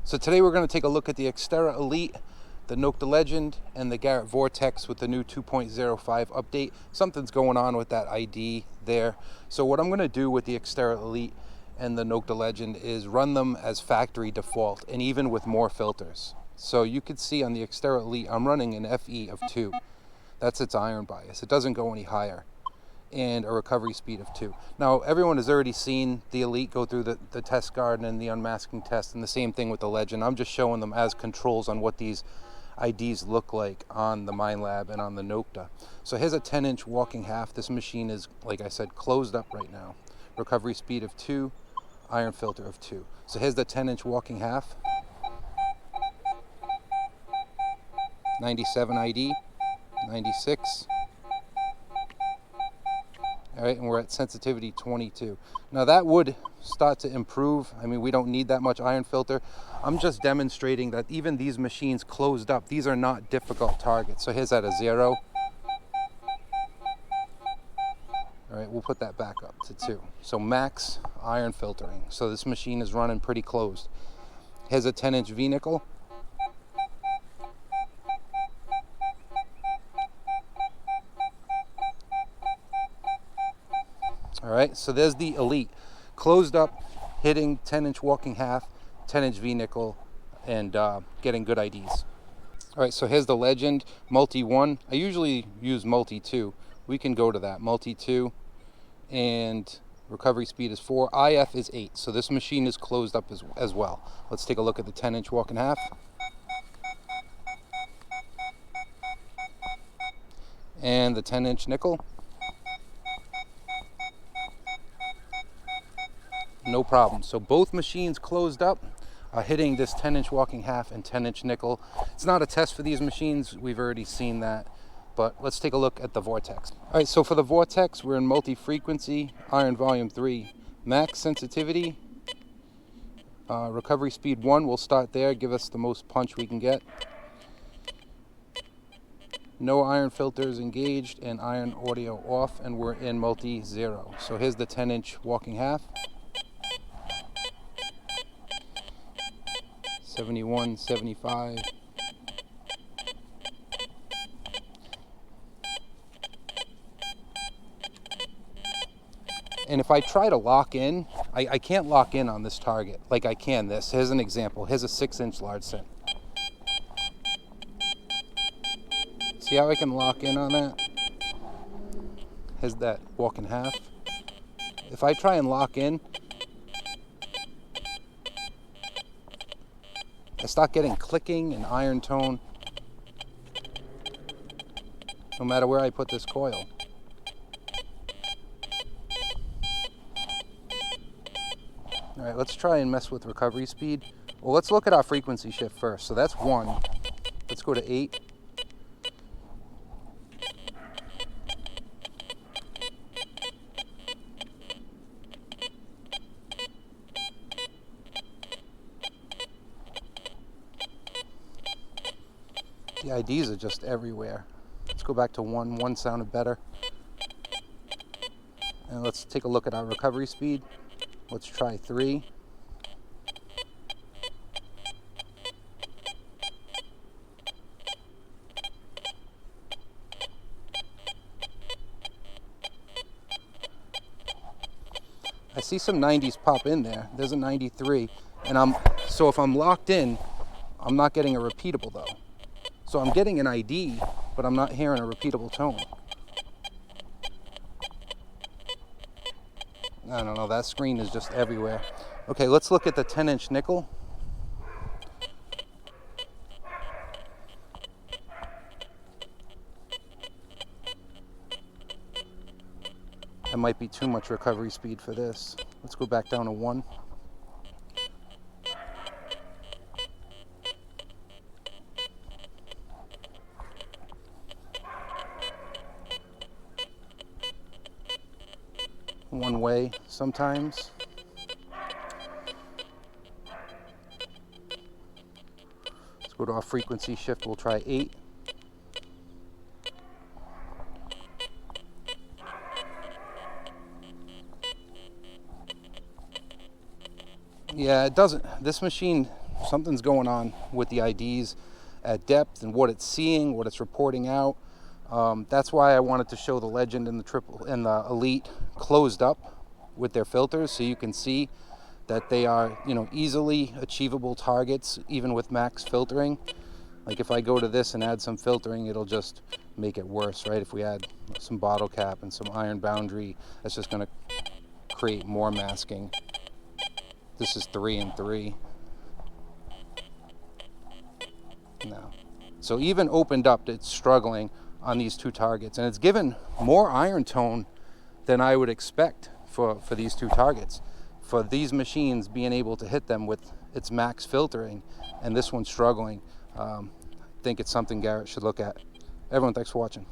So today we're going to take a look at the Xterra Elite, the Nokta Legend, and the Garrett Vortex with the new 2.05 update. Something's going on with that ID there. So what I'm going to do with the Xterra Elite and the Nokta Legend is run them as factory default, and even with more filters. So you can see on the Xterra Elite, I'm running an FE of 2. That's its iron bias. It doesn't go any higher. And a recovery speed of 2. Now, everyone has already seen the Elite go through the test garden and the unmasking test, and the same thing with the Legend. I'm just showing them as controls on what these IDs look like on the Minelab and on the Nokta. So here's a 10-inch walking half. This machine is, like I said, closed up right now. Recovery speed of 2, iron filter of 2. So here's the 10-inch walking half. 97 ID, 96. All right, and we're at sensitivity 22. Now that would start to improve. I mean, we don't need that much iron filter. I'm just demonstrating that even these machines closed up, these are not difficult targets. So here's at a 0. All right, we'll put that back up to 2. So max iron filtering. So this machine is running pretty closed. Here's a 10-inch V-nickel. All right, so there's the Elite, closed up, hitting 10-inch walking half, 10-inch V-nickel, and getting good IDs. All right, so here's the Legend, multi 1. I usually use multi 2. We can go to that, multi 2, and recovery speed is 4. IF is 8, so this machine is closed up as well. Let's take a look at the 10-inch walking half. And the 10-inch nickel. No problem. So both machines closed up are hitting this 10-inch walking half and 10-inch nickel. It's not a test for these machines. We've already seen that. But let's take a look at the Vortex. All right, so for the Vortex, we're in multi-frequency, iron volume 3. Max sensitivity, recovery speed 1. We'll start there, give us the most punch we can get. No iron filters engaged and iron audio off, and we're in multi-0. So here's the 10-inch walking half. 71, 75. And if I try to lock in, I can't lock in on this target like I can this. Here's an example. Here's a 6-inch large cent. See how I can lock in on that? Here's that walking half. If I try and lock in, I start getting clicking and iron tone no matter where I put this coil. All right, let's try and mess with recovery speed. Well, let's look at our frequency shift first. So that's 1. Let's go to 8. The IDs are just everywhere. Let's go back to 1. 1 sounded better. And let's take a look at our recovery speed. Let's try 3. I see some 90s pop in there. There's a 93. And so if I'm locked in, I'm not getting a repeatable though. So I'm getting an ID, but I'm not hearing a repeatable tone. I don't know, that screen is just everywhere. Okay, let's look at the 10-inch nickel. That might be too much recovery speed for this. Let's go back down to 1. One way sometimes. Let's go to our frequency shift. We'll try 8. Yeah, it doesn't. This machine something's going on with the IDs at depth and what it's seeing, what it's reporting out. That's why I wanted to show the Legend and the Triple and the Elite closed up with their filters, so you can see that they are, you know, easily achievable targets even with max filtering. Like if I go to this and add some filtering, it'll just make it worse, right? If we add some bottle cap and some iron boundary, that's just going to create more masking. This is 3 and 3 now. So even opened up, it's struggling on these two targets, and it's given more iron tone than I would expect for these two targets. For these machines being able to hit them with its max filtering, and this one's struggling. I think it's something Garrett should look at. Everyone, thanks for watching.